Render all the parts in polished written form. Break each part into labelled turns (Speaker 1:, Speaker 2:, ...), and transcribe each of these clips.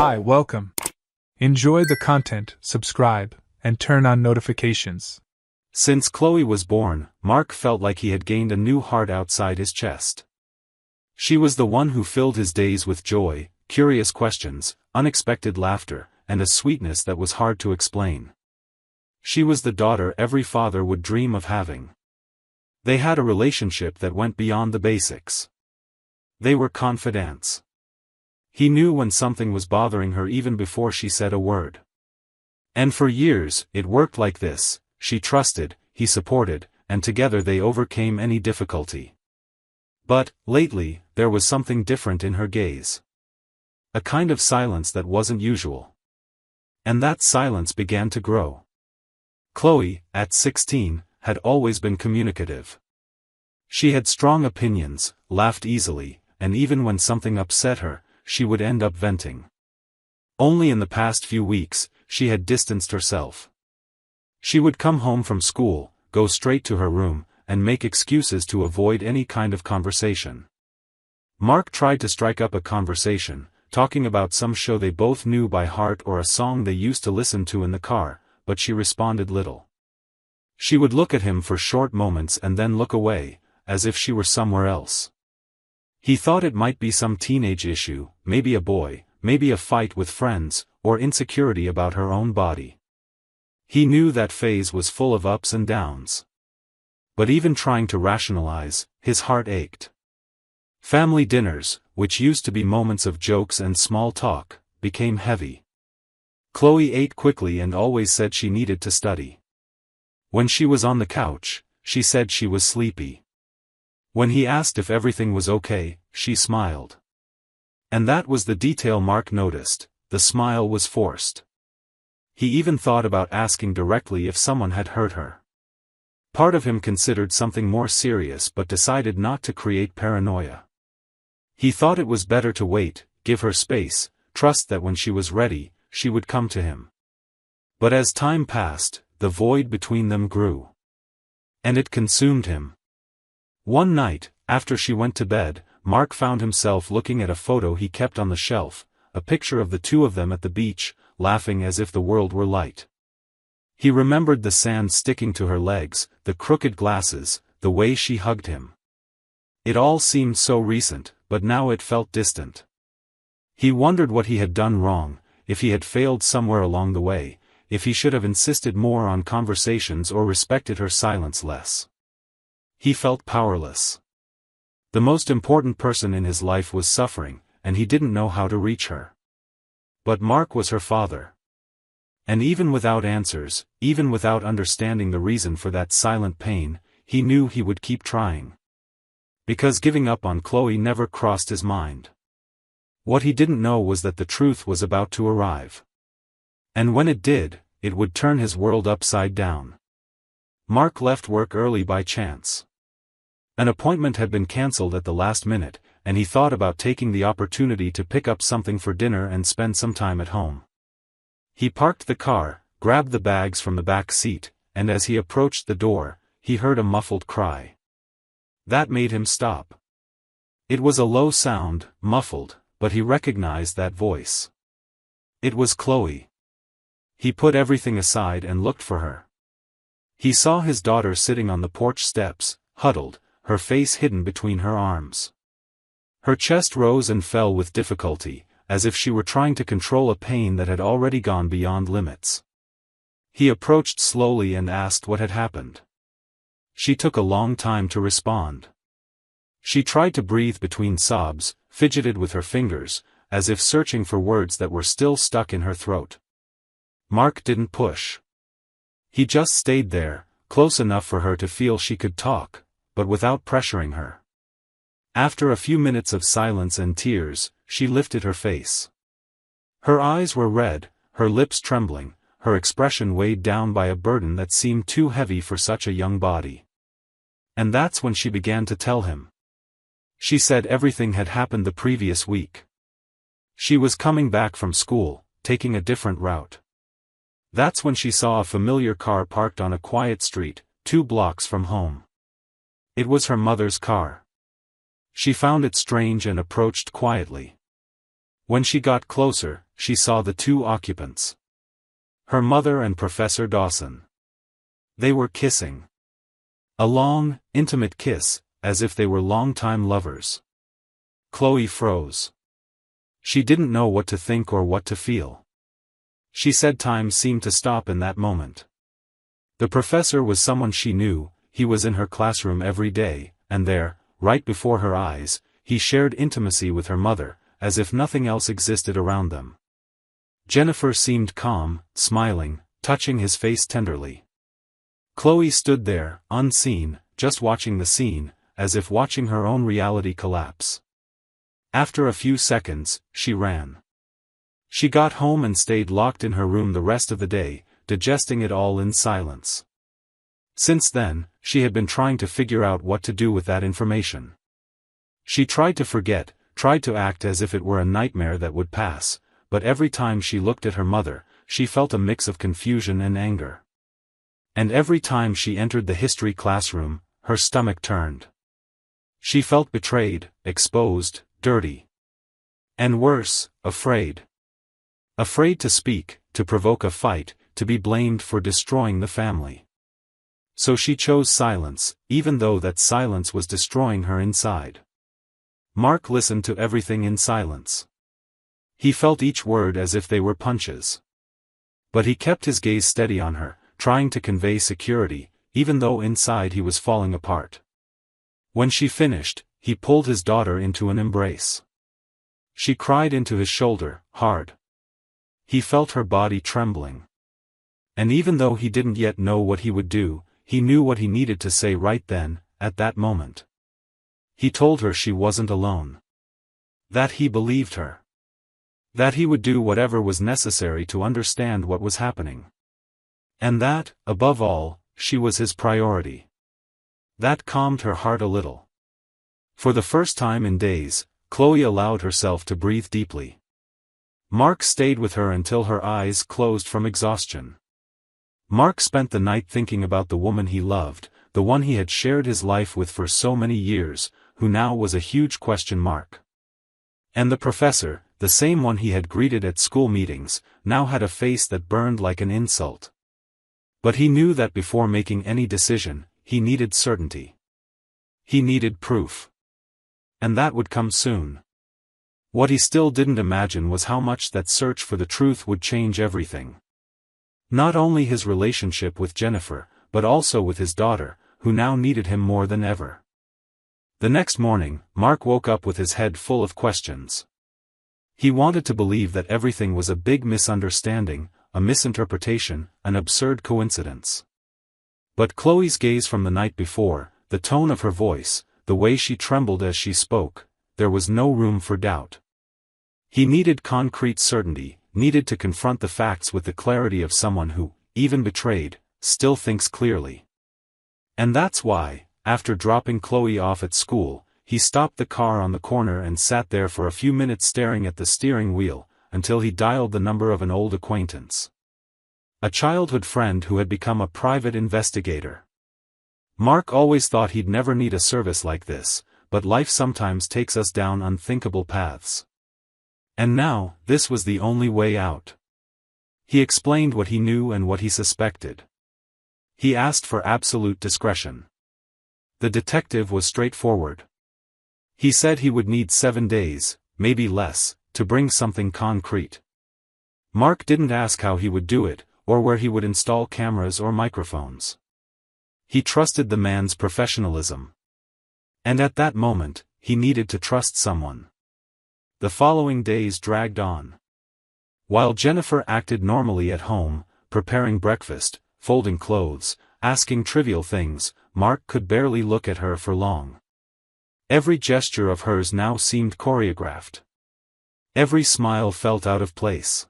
Speaker 1: Hi, welcome. Enjoy the content, subscribe, and turn on notifications.
Speaker 2: Since Chloe was born, Mark felt like he had gained a new heart outside his chest. She was the one who filled his days with joy, curious questions, unexpected laughter, and a sweetness that was hard to explain. She was the daughter every father would dream of having. They had a relationship that went beyond the basics. They were confidants. He knew when something was bothering her even before she said a word. And for years, it worked like this: she trusted, he supported, and together they overcame any difficulty. But, lately, there was something different in her gaze. A kind of silence that wasn't usual. And that silence began to grow. Chloe, at 16, had always been communicative. She had strong opinions, laughed easily, and even when something upset her, she would end up venting. Only in the past few weeks, she had distanced herself. She would come home from school, go straight to her room, and make excuses to avoid any kind of conversation. Mark tried to strike up a conversation, talking about some show they both knew by heart or a song they used to listen to in the car, but she responded little. She would look at him for short moments and then look away, as if she were somewhere else. He thought it might be some teenage issue, maybe a boy, maybe a fight with friends, or insecurity about her own body. He knew that phase was full of ups and downs. But even trying to rationalize, his heart ached. Family dinners, which used to be moments of jokes and small talk, became heavy. Chloe ate quickly and always said she needed to study. When she was on the couch, she said she was sleepy. When he asked if everything was okay, she smiled. And that was the detail Mark noticed: the smile was forced. He even thought about asking directly if someone had hurt her. Part of him considered something more serious but decided not to create paranoia. He thought it was better to wait, give her space, trust that when she was ready, she would come to him. But as time passed, the void between them grew. And it consumed him. One night, after she went to bed, Mark found himself looking at a photo he kept on the shelf, a picture of the two of them at the beach, laughing as if the world were light. He remembered the sand sticking to her legs, the crooked glasses, the way she hugged him. It all seemed so recent, but now it felt distant. He wondered what he had done wrong, if he had failed somewhere along the way, if he should have insisted more on conversations or respected her silence less. He felt powerless. The most important person in his life was suffering, and he didn't know how to reach her. But Mark was her father. And even without answers, even without understanding the reason for that silent pain, he knew he would keep trying. Because giving up on Chloe never crossed his mind. What he didn't know was that the truth was about to arrive. And when it did, it would turn his world upside down. Mark left work early by chance. An appointment had been cancelled at the last minute, and he thought about taking the opportunity to pick up something for dinner and spend some time at home. He parked the car, grabbed the bags from the back seat, and as he approached the door, he heard a muffled cry. That made him stop. It was a low sound, muffled, but he recognized that voice. It was Chloe. He put everything aside and looked for her. He saw his daughter sitting on the porch steps, huddled, her face hidden between her arms. Her chest rose and fell with difficulty, as if she were trying to control a pain that had already gone beyond limits. He approached slowly and asked what had happened. She took a long time to respond. She tried to breathe between sobs, fidgeted with her fingers, as if searching for words that were still stuck in her throat. Mark didn't push. He just stayed there, close enough for her to feel she could talk, but without pressuring her. After a few minutes of silence and tears, she lifted her face. Her eyes were red, her lips trembling, her expression weighed down by a burden that seemed too heavy for such a young body. And that's when she began to tell him. She said everything had happened the previous week. She was coming back from school, taking a different route. That's when she saw a familiar car parked on a quiet street, 2 blocks from home. It was her mother's car. She found it strange and approached quietly. When she got closer, she saw the two occupants. Her mother and Professor Dawson. They were kissing. A long, intimate kiss, as if they were longtime lovers. Chloe froze. She didn't know what to think or what to feel. She said time seemed to stop in that moment. The professor was someone she knew, he was in her classroom every day, and there, right before her eyes, he shared intimacy with her mother, as if nothing else existed around them. Jennifer seemed calm, smiling, touching his face tenderly. Chloe stood there, unseen, just watching the scene, as if watching her own reality collapse. After a few seconds, she ran. She got home and stayed locked in her room the rest of the day, digesting it all in silence. Since then, she had been trying to figure out what to do with that information. She tried to forget, tried to act as if it were a nightmare that would pass, but every time she looked at her mother, she felt a mix of confusion and anger. And every time she entered the history classroom, her stomach turned. She felt betrayed, exposed, dirty. And worse, afraid. Afraid to speak, to provoke a fight, to be blamed for destroying the family. So she chose silence, even though that silence was destroying her inside. Mark listened to everything in silence. He felt each word as if they were punches. But he kept his gaze steady on her, trying to convey security, even though inside he was falling apart. When she finished, he pulled his daughter into an embrace. She cried into his shoulder, hard. He felt her body trembling. And even though he didn't yet know what he would do, he knew what he needed to say right then, at that moment. He told her she wasn't alone. That he believed her. That he would do whatever was necessary to understand what was happening. And that, above all, she was his priority. That calmed her heart a little. For the first time in days, Chloe allowed herself to breathe deeply. Mark stayed with her until her eyes closed from exhaustion. Mark spent the night thinking about the woman he loved, the one he had shared his life with for so many years, who now was a huge question mark. And the professor, the same one he had greeted at school meetings, now had a face that burned like an insult. But he knew that before making any decision, he needed certainty. He needed proof. And that would come soon. What he still didn't imagine was how much that search for the truth would change everything. Not only his relationship with Jennifer, but also with his daughter, who now needed him more than ever. The next morning, Mark woke up with his head full of questions. He wanted to believe that everything was a big misunderstanding, a misinterpretation, an absurd coincidence. But Chloe's gaze from the night before, the tone of her voice, the way she trembled as she spoke, there was no room for doubt. He needed concrete certainty, needed to confront the facts with the clarity of someone who, even betrayed, still thinks clearly. And that's why, after dropping Chloe off at school, he stopped the car on the corner and sat there for a few minutes staring at the steering wheel, until he dialed the number of an old acquaintance. A childhood friend who had become a private investigator. Mark always thought he'd never need a service like this, but life sometimes takes us down unthinkable paths. And now, this was the only way out. He explained what he knew and what he suspected. He asked for absolute discretion. The detective was straightforward. He said he would need 7 days, maybe less, to bring something concrete. Mark didn't ask how he would do it, or where he would install cameras or microphones. He trusted the man's professionalism. And at that moment, he needed to trust someone. The following days dragged on. While Jennifer acted normally at home, preparing breakfast, folding clothes, asking trivial things, Mark could barely look at her for long. Every gesture of hers now seemed choreographed. Every smile felt out of place.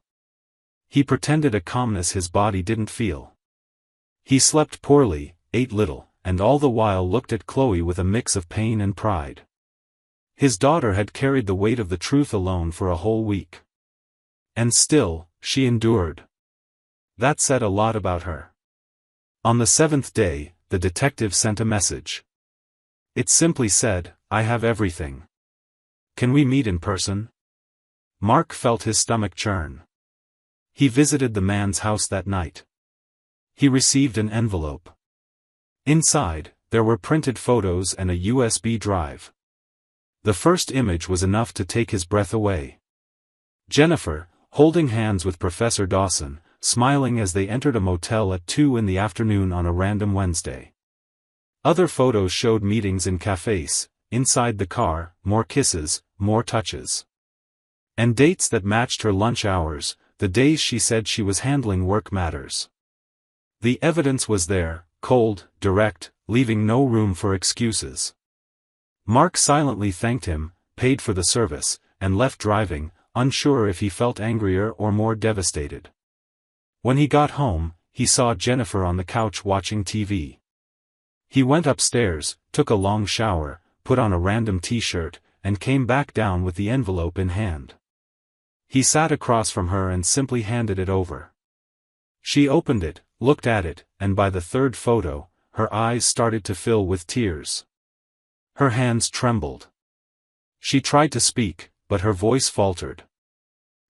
Speaker 2: He pretended a calmness his body didn't feel. He slept poorly, ate little, and all the while looked at Chloe with a mix of pain and pride. His daughter had carried the weight of the truth alone for a whole week. And still, she endured. That said a lot about her. On the 7th day, the detective sent a message. It simply said, "I have everything. Can we meet in person?" Mark felt his stomach churn. He visited the man's house that night. He received an envelope. Inside, there were printed photos and a USB drive. The first image was enough to take his breath away. Jennifer, holding hands with Professor Dawson, smiling as they entered a motel at 2 in the afternoon on a random Wednesday. Other photos showed meetings in cafes, inside the car, more kisses, more touches. And dates that matched her lunch hours, the days she said she was handling work matters. The evidence was there, cold, direct, leaving no room for excuses. Mark silently thanked him, paid for the service, and left driving, unsure if he felt angrier or more devastated. When he got home, he saw Jennifer on the couch watching TV. He went upstairs, took a long shower, put on a random t-shirt, and came back down with the envelope in hand. He sat across from her and simply handed it over. She opened it, looked at it, and by the third photo, her eyes started to fill with tears. Her hands trembled. She tried to speak, but her voice faltered.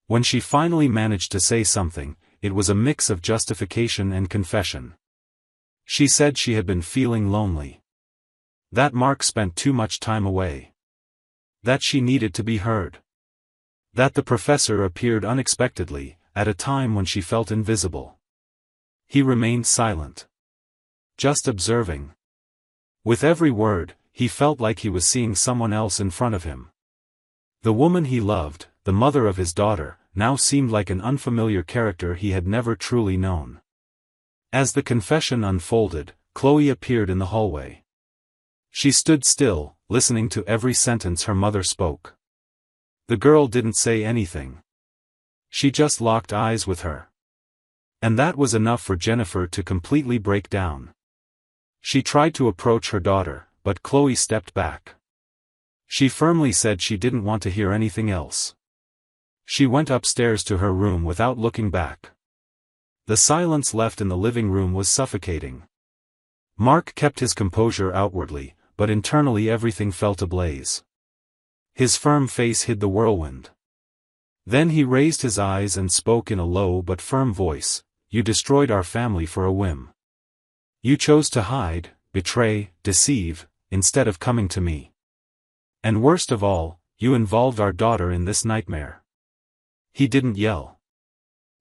Speaker 2: When she finally managed to say something, it was a mix of justification and confession. She said she had been feeling lonely. That Mark spent too much time away. That she needed to be heard. That the professor appeared unexpectedly, at a time when she felt invisible. He remained silent. Just observing. With every word, he felt like he was seeing someone else in front of him. The woman he loved, the mother of his daughter, now seemed like an unfamiliar character he had never truly known. As the confession unfolded, Chloe appeared in the hallway. She stood still, listening to every sentence her mother spoke. The girl didn't say anything. She just locked eyes with her. And that was enough for Jennifer to completely break down. She tried to approach her daughter, but Chloe stepped back. She firmly said she didn't want to hear anything else. She went upstairs to her room without looking back. The silence left in the living room was suffocating. Mark kept his composure outwardly, but internally everything felt ablaze. His firm face hid the whirlwind. Then he raised his eyes and spoke in a low but firm voice, "You destroyed our family for a whim. You chose to hide, betray, deceive, instead of coming to me. And worst of all, you involved our daughter in this nightmare." He didn't yell.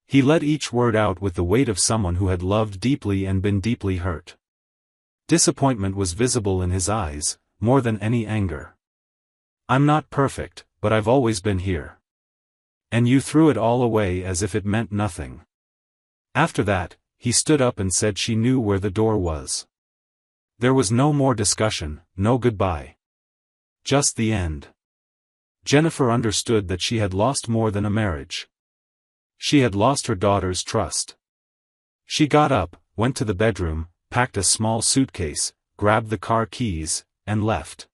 Speaker 2: He let each word out with the weight of someone who had loved deeply and been deeply hurt. Disappointment was visible in his eyes, more than any anger. "I'm not perfect, but I've always been here. And you threw it all away as if it meant nothing." After that, he stood up and said she knew where the door was. There was no more discussion, no goodbye. Just the end. Jennifer understood that she had lost more than a marriage. She had lost her daughter's trust. She got up, went to the bedroom, packed a small suitcase, grabbed the car keys, and left.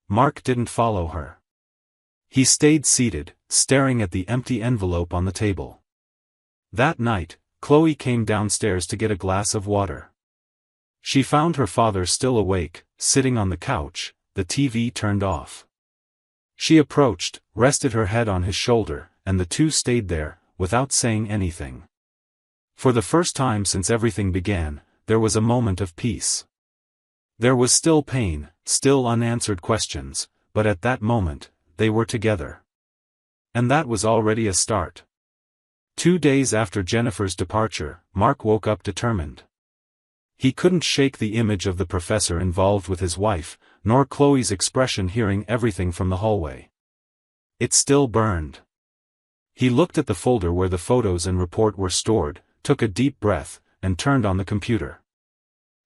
Speaker 2: Mark didn't follow her. He stayed seated, staring at the empty envelope on the table. That night, Chloe came downstairs to get a glass of water. She found her father still awake, sitting on the couch, the TV turned off. She approached, rested her head on his shoulder, and the two stayed there, without saying anything. For the first time since everything began, there was a moment of peace. There was still pain, still unanswered questions, but at that moment, they were together. And that was already a start. 2 days after Jennifer's departure, Mark woke up determined. He couldn't shake the image of the professor involved with his wife, nor Chloe's expression hearing everything from the hallway. It still burned. He looked at the folder where the photos and report were stored, took a deep breath, and turned on the computer.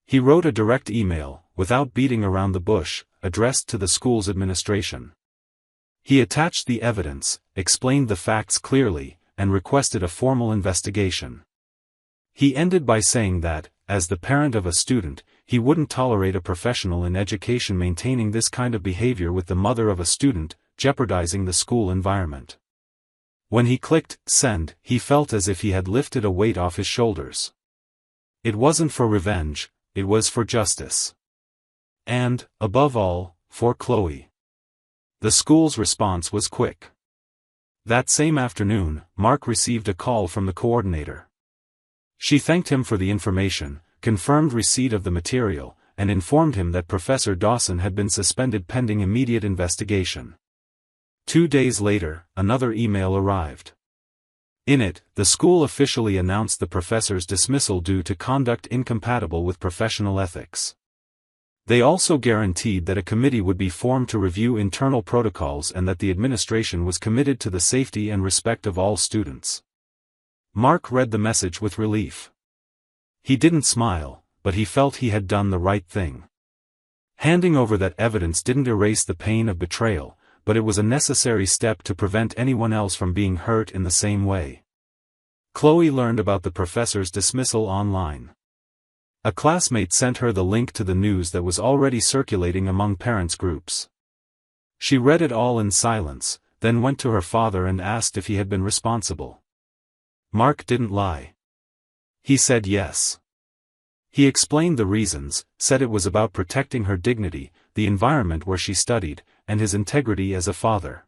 Speaker 2: He wrote a direct email, without beating around the bush, addressed to the school's administration. He attached the evidence, explained the facts clearly, and requested a formal investigation. He ended by saying that, as the parent of a student, he wouldn't tolerate a professional in education maintaining this kind of behavior with the mother of a student, jeopardizing the school environment. When he clicked send, he felt as if he had lifted a weight off his shoulders. It wasn't for revenge, it was for justice. And, above all, for Chloe. The school's response was quick. That same afternoon, Mark received a call from the coordinator. She thanked him for the information, confirmed receipt of the material, and informed him that Professor Dawson had been suspended pending immediate investigation. 2 days later, another email arrived. In it, the school officially announced the professor's dismissal due to conduct incompatible with professional ethics. They also guaranteed that a committee would be formed to review internal protocols and that the administration was committed to the safety and respect of all students. Mark read the message with relief. He didn't smile, but he felt he had done the right thing. Handing over that evidence didn't erase the pain of betrayal, but it was a necessary step to prevent anyone else from being hurt in the same way. Chloe learned about the professor's dismissal online. A classmate sent her the link to the news that was already circulating among parents' groups. She read it all in silence, then went to her father and asked if he had been responsible. Mark didn't lie. He said yes. He explained the reasons, said it was about protecting her dignity, the environment where she studied, and his integrity as a father.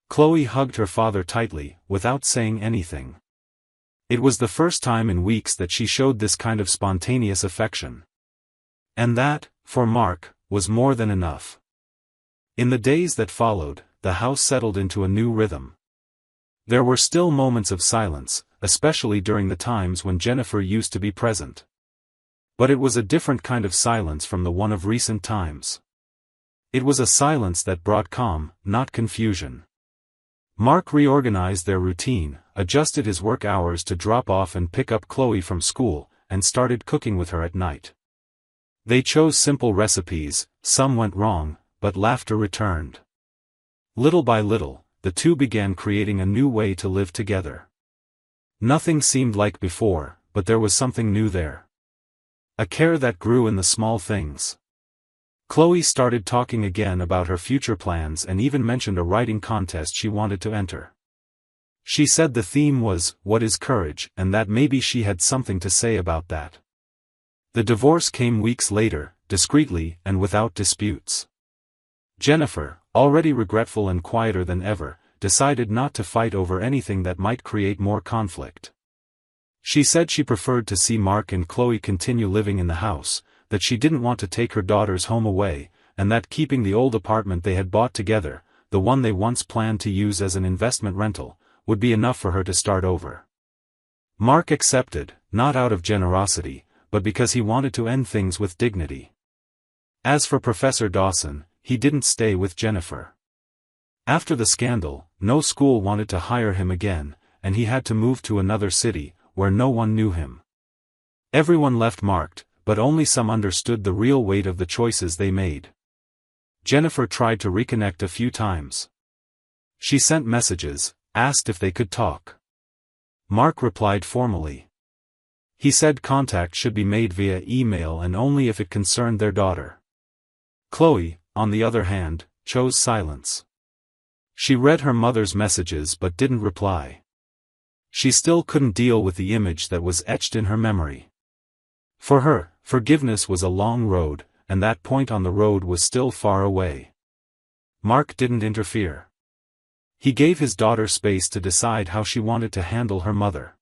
Speaker 2: Chloe hugged her father tightly, without saying anything. It was the first time in weeks that she showed this kind of spontaneous affection. And that, for Mark, was more than enough. In the days that followed, the house settled into a new rhythm. There were still moments of silence, especially during the times when Jennifer used to be present. But it was a different kind of silence from the one of recent times. It was a silence that brought calm, not confusion. Mark reorganized their routine, adjusted his work hours to drop off and pick up Chloe from school, and started cooking with her at night. They chose simple recipes, some went wrong, but laughter returned. Little by little, the two began creating a new way to live together. Nothing seemed like before, but there was something new there. A care that grew in the small things. Chloe started talking again about her future plans and even mentioned a writing contest she wanted to enter. She said the theme was, "What is courage?" and that maybe she had something to say about that. The divorce came weeks later, discreetly and without disputes. Jennifer, already regretful and quieter than ever, decided not to fight over anything that might create more conflict. She said she preferred to see Mark and Chloe continue living in the house, that she didn't want to take her daughter's home away, and that keeping the old apartment they had bought together, the one they once planned to use as an investment rental, would be enough for her to start over. Mark accepted, not out of generosity, but because he wanted to end things with dignity. As for Professor Dawson, he didn't stay with Jennifer. After the scandal, no school wanted to hire him again, and he had to move to another city, where no one knew him. Everyone left Mark, but only some understood the real weight of the choices they made. Jennifer tried to reconnect a few times. She sent messages, asked if they could talk. Mark replied formally. He said contact should be made via email and only if it concerned their daughter. Chloe, on the other hand, chose silence. She read her mother's messages but didn't reply. She still couldn't deal with the image that was etched in her memory. For her, forgiveness was a long road, and that point on the road was still far away. Mark didn't interfere. He gave his daughter space to decide how she wanted to handle her mother.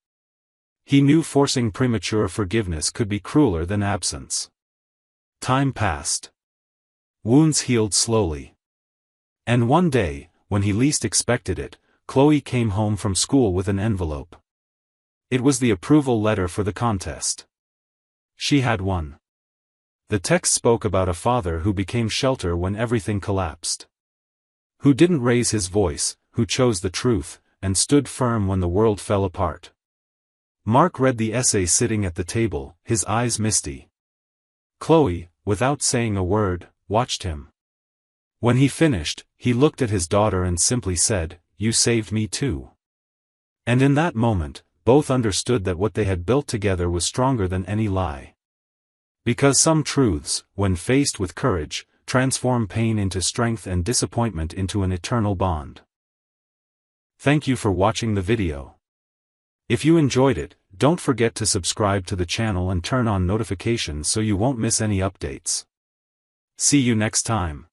Speaker 2: He knew forcing premature forgiveness could be crueler than absence. Time passed. Wounds healed slowly. And one day, when he least expected it, Chloe came home from school with an envelope. It was the approval letter for the contest. She had won. The text spoke about a father who became shelter when everything collapsed. Who didn't raise his voice, who chose the truth, and stood firm when the world fell apart. Mark read the essay sitting at the table, his eyes misty. Chloe, without saying a word, watched him. When he finished, he looked at his daughter and simply said, "You saved me too." And in that moment, both understood that what they had built together was stronger than any lie. Because some truths, when faced with courage, transform pain into strength and disappointment into an eternal bond. Thank you for watching the video. If you enjoyed it, don't forget to subscribe to the channel and turn on notifications so you won't miss any updates. See you next time.